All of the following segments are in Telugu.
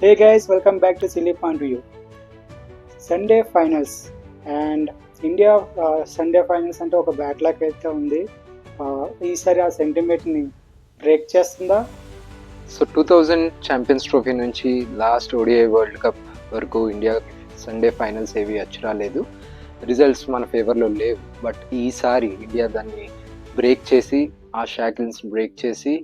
Hey guys, welcome back to Silly Point View. Sunday finals and India Sunday finals అంటే ఒక బ్యాడ్ లక్ అయితే ఉంది. ఈసారి ఆ సెంటిమెంట్ని బ్రేక్ చేస్తుందా? సో 2000 ఛాంపియన్స్ ట్రోఫీ నుంచి లాస్ట్ ఓడిఐ వరల్డ్ కప్ వరకు ఇండియా సండే ఫైనల్స్ ఏవి వచ్చి రాలేదు. రిజల్ట్స్ మన ఫేవర్లో లేవు. బట్ ఈసారి ఇండియా దాన్ని బ్రేక్ చేసి ఆ షాకిల్స్ బ్రేక్ చేసి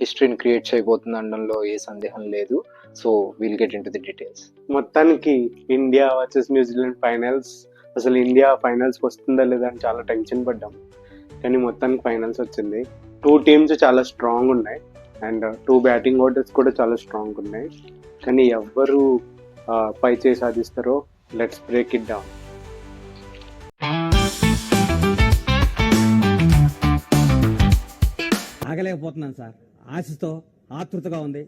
హిస్టరీని క్రియేట్ చేయబోతుంది అనడంలో ఏ సందేహం లేదు. So will get in to the details. మొత్తానికి ఇండియా వర్సెస్ న్యూజిలాండ్ ఫైనల్స్, అసలు ఇండియా ఫైనల్స్కి వస్తుందా లేదా అని చాలా టెన్షన్ పడ్డాం. కానీ మొత్తానికి ఫైనల్స్ వచ్చింది. 2 టీమ్స్ చాలా స్ట్రాంగ్ ఉన్నాయి అండ్ 2 బ్యాటింగ్ ఆర్డర్స్ కూడా చాలా స్ట్రాంగ్ ఉన్నాయి. కానీ ఎవ్వరు పై చేసి సాధిస్తారో లెట్స్ బ్రేక్ ఇట్ డౌన్. ఆగలేకపోతున్నాను సార్, ఆశతో ఆతృతగా ఉంది.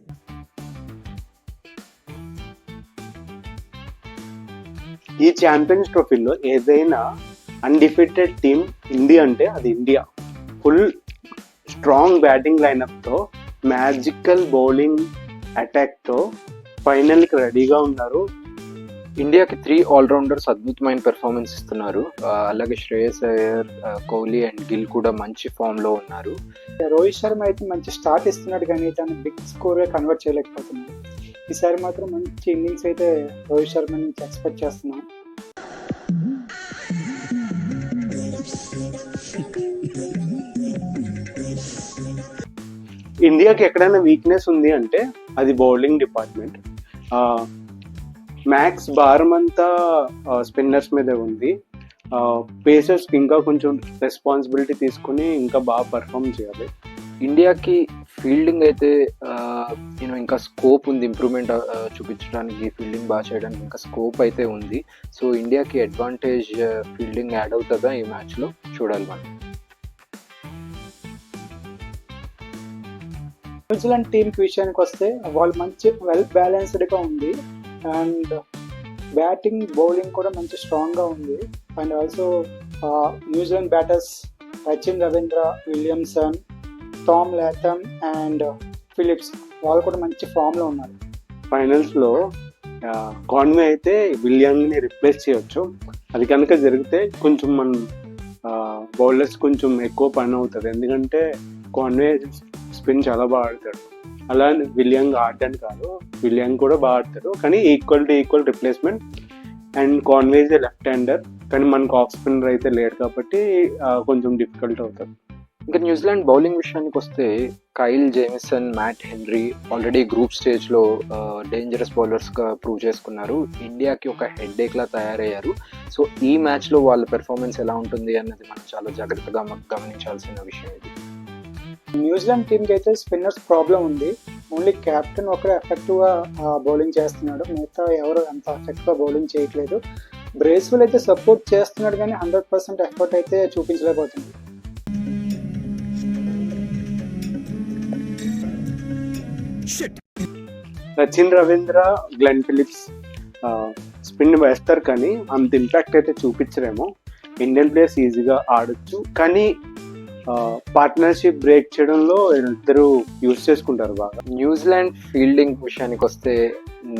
ఈ ఛాంపియన్స్ ట్రోఫీలో ఏదైనా అన్డిఫీటెడ్ టీమ్ ఉంది అంటే అది ఇండియా. ఫుల్ స్ట్రాంగ్ బ్యాటింగ్ లైనప్తో, మ్యాజికల్ బౌలింగ్ అటాక్తో ఫైనల్కి రెడీగా ఉన్నారు. ఇండియాకి 3 ఆల్రౌండర్స్ అద్భుతమైన పెర్ఫార్మెన్స్ ఇస్తున్నారు. అలాగే శ్రేయస్ అయ్యర్, కోహ్లీ అండ్ గిల్ కూడా మంచి ఫామ్లో ఉన్నారు. రోహిత్ శర్మ అయితే మంచి స్టార్ట్ ఇస్తున్నాడు కానీ తను బిగ్ స్కోర్గా కన్వర్ట్ చేయలేకపోతున్నాడు. ఈసారి మాత్రం మంచి ఇన్నింగ్స్ అయితే రోహిత్ శర్మ నుంచి ఎక్స్పెక్ట్ చేస్తున్నాం. ఇండియాకి ఎక్కడైనా వీక్నెస్ ఉంది అంటే అది బౌలింగ్ డిపార్ట్మెంట్. మ్యాక్స్ భారం అంతా స్పిన్నర్స్ మీదే ఉంది. పేసర్స్కి ఇంకా కొంచెం రెస్పాన్సిబిలిటీ తీసుకుని ఇంకా బాగా పర్ఫామ్ చేయాలి. ఇండియాకి ఫీల్డింగ్ అయితే ఇంకా స్కోప్ ఉంది, ఇంప్రూవ్మెంట్ చూపించడానికి, ఫీల్డింగ్ బాగా చేయడానికి ఇంకా స్కోప్ అయితే ఉంది. సో ఇండియాకి అడ్వాంటేజ్ ఫీల్డింగ్ యాడ్ అవుతుందా ఈ మ్యాచ్లో చూడాలి మనం. న్యూజిలాండ్ టీం విషయానికి వస్తే వాళ్ళు మంచి వెల్ బ్యాలెన్స్డ్గా ఉంది అండ్ బ్యాటింగ్ బౌలింగ్ కూడా మంచి స్ట్రాంగ్గా ఉంది. And also New Zealand batters Sachin Ravindra, Williamson, Tom Latham and Phillips వాళ్ళు కూడా మంచి ఫామ్లో ఉన్నారు. ఫైనల్స్లో కాన్వే అయితే విలియమ్ని రిప్లేస్ చేయొచ్చు. అది కనుక జరిగితే కొంచెం మన బౌలర్స్ కొంచెం ఎక్కువ పని అవుతుంది. ఎందుకంటే కాన్వే స్పిన్ చాలా బాగా ఆడతాడు. అలా విలియం ఆడడానికి కాదు, విలియం కూడా బాగా ఆడతాడు. కానీ equal replacement. And Conway is left hander, కానీ మనకు ఆఫ్ స్పిన్నర్ అయితే లేడు కాబట్టి కొంచెం డిఫికల్ట్ అవుతుంది. ఇంకా న్యూజిలాండ్ బౌలింగ్ విషయానికి వస్తే Kyle Jamieson, Matt Henry already group స్టేజ్లో డేంజరస్ బౌలర్స్గా ప్రూవ్ చేసుకున్నారు. ఇండియాకి ఒక హెడ్ఏక్లా తయారయ్యారు. సో ఈ మ్యాచ్లో వాళ్ళ పెర్ఫార్మెన్స్ ఎలా ఉంటుంది అన్నది మనం చాలా జాగ్రత్తగా గమనించాల్సిన విషయం ఇది. న్యూజిలాండ్ టీంకి అయితే స్పిన్నర్స్ ప్రాబ్లం ఉంది. ఓన్లీ కెప్టెన్ ఒకరే ఎఫెక్టివ్గా బౌలింగ్ చేస్తున్నాడు, మిగతా ఎవరు అంత ఎఫెక్టివ్గా బౌలింగ్ చేయట్లేదు. బ్రేస్వెల్ అయితే సపోర్ట్ చేస్తున్నాడు కానీ 100% ఎఫర్ట్ అయితే చూపించలేకపోతుంది. Sachin Ravindra, Glenn Phillips spin వేస్తారు కానీ అంత ఇంపాక్ట్ అయితే చూపించరేమో. ఇండియన్ ప్లేయర్స్ ఈజీగా ఆడొచ్చు కానీ పార్ట్నర్షిప్ బ్రేక్ చేయడంలో ఇద్దరు యూజ్ చేసుకుంటారు బాగా. న్యూజిలాండ్ ఫీల్డింగ్ విషయానికి వస్తే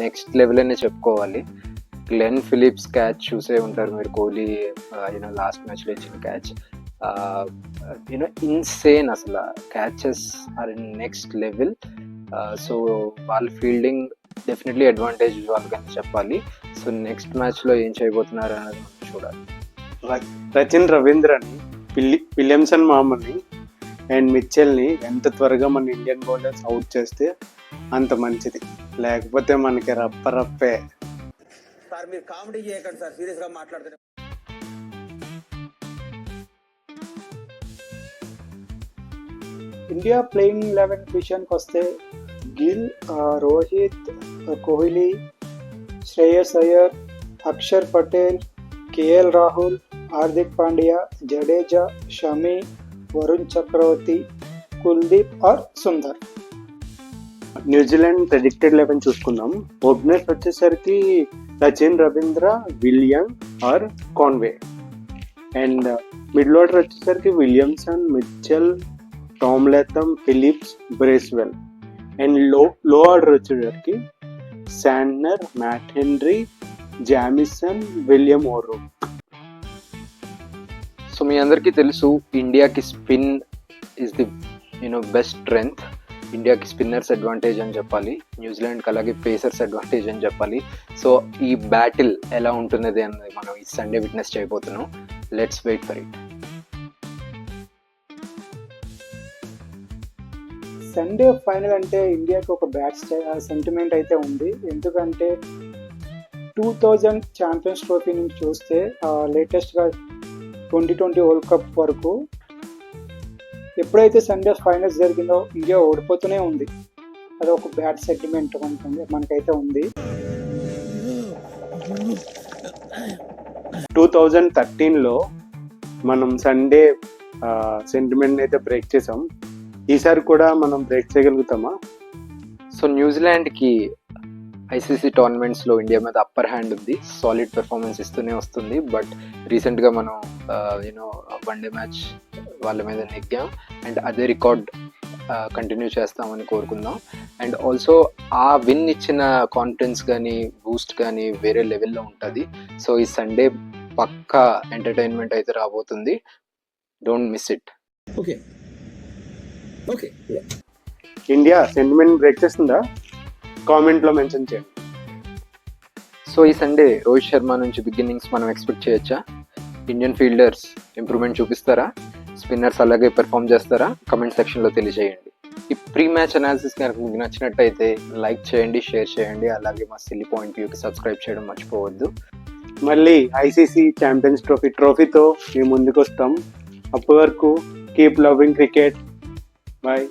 నెక్స్ట్ లెవెల్ అనే చెప్పుకోవాలి. గ్లెన్ ఫిలిప్స్ క్యాచ్ చూసే ఉంటారు మీరు, కోహ్లీ లాస్ట్ మ్యాచ్లో ఇచ్చిన క్యాచ్ ఇన్సేన్. అసలు catches are in next level. So వాళ్ళ ఫీల్డింగ్ డెఫినెట్లీ అడ్వాంటేజ్ వాళ్ళకని చెప్పాలి. సో నెక్స్ట్ మ్యాచ్లో ఏం చేయబోతున్నారు అనేది మనం చూడాలి. సచిన్ రవీంద్రని, విలియమ్సన్ మామని అండ్ మిచెల్ని ఎంత త్వరగా మన ఇండియన్ బౌలర్స్ అవుట్ చేస్తే అంత మంచిది. లేకపోతే మనకి రప్పే. సార్ మీరు కామెడీ చేయకండి సార్, సీరియస్ గా మాట్లాడుతున్నారు. ఇండియా ప్లేయింగ్ 11 విషయానికి వస్తే Gill, Rohit, Kohli, Shreyas Iyer, Axar Patel, KL Rahul, Hardik Pandya, Jadeja, Shami, Varun Chakravarthy, Kuldeep or Sundar. New Zealand predicted 11 చూసుకుందాం. ఓపెనర్స్ వచ్చేసరికి Sachin Ravindra, William or Conway. And middle order వచ్చేసరికి Williamson, Mitchell, Tom Latham, Phillips, Bracewell. And low order వచ్చేసరికి Santner, Matt Henry, Jamieson, William O'Rourke. So మీ అందరికీ తెలుసు ఇండియాకి spin is the best strength. ఇండియాకి స్పిన్నర్స్ అడ్వాంటేజ్ అని చెప్పాలి, న్యూజిలాండ్కి అలాగే పేసర్స్ అడ్వాంటేజ్ అని చెప్పాలి. సో ఈ బ్యాటిల్ ఎలా ఉంటున్నది అన్నది మనం ఈ సండే విట్నెస్ చేయబోతున్నాం. Let's wait for it. Sunday final అంటే ఇండియాకి ఒక బ్యాడ్ సెంటిమెంట్ అయితే ఉంది. ఎందుకంటే 2000 ఛాంపియన్స్ ట్రోఫీ నుంచి చూస్తే లేటెస్ట్గా 2020 వరల్డ్ కప్ వరకు ఎప్పుడైతే సండే ఫైనల్స్ జరిగిందో ఇండియా ఓడిపోతూనే ఉంది. అది ఒక బ్యాడ్ సెంటిమెంట్ ఉంటుంది మనకైతే ఉంది. 2013లో మనం సండే సెంటిమెంట్ అయితే బ్రేక్ చేసాం. ఈసారి కూడా మనం బ్రేక్ చేయగలుగుతామా? సో న్యూజిలాండ్కి ఐసీసీ టోర్నమెంట్స్లో ఇండియా మీద అప్పర్ హ్యాండ్ ఉంది, సాలిడ్ పెర్ఫార్మెన్స్ ఇస్తూనే వస్తుంది. బట్ రీసెంట్గా మనం వన్డే మ్యాచ్ వాళ్ళ మీద నెగ్గాం అండ్ అదే రికార్డ్ కంటిన్యూ చేస్తామని కోరుకుందాం. అండ్ ఆల్సో ఆ విన్ ఇచ్చిన కాన్ఫిడెన్స్ కానీ బూస్ట్ కానీ వేరే లెవెల్లో ఉంటుంది. సో ఈ సండే పక్కా ఎంటర్టైన్మెంట్ అయితే రాబోతుంది. Don't miss it. India sentiment break చేస్తుందా? కామెంట్లో మెన్షన్ చేయండి. సో ఈ సండే రోహిత్ శర్మ నుంచి బిగినింగ్స్ మనం ఎక్స్పెక్ట్ చేయొచ్చా? ఇండియన్ ఫీల్డర్స్ ఇంప్రూవ్మెంట్ చూపిస్తారా? స్పిన్నర్స్ అలాగే పెర్ఫామ్ చేస్తారా? కమెంట్ సెక్షన్లో తెలియజేయండి. ఈ ప్రీ మ్యాచ్ అనాలిసిస్ కనుక మీకు నచ్చినట్టయితే లైక్ చేయండి, షేర్ చేయండి, అలాగే మా సిల్లీ పాయింట్ వ్యూకి సబ్స్క్రైబ్ చేయడం మర్చిపోవద్దు. మళ్ళీ ఐసీసీ ఛాంపియన్స్ ట్రోఫీతో మేము ముందుకు వస్తాం. అప్పటి వరకు కీప్ లవింగ్ క్రికెట్. బాయ్.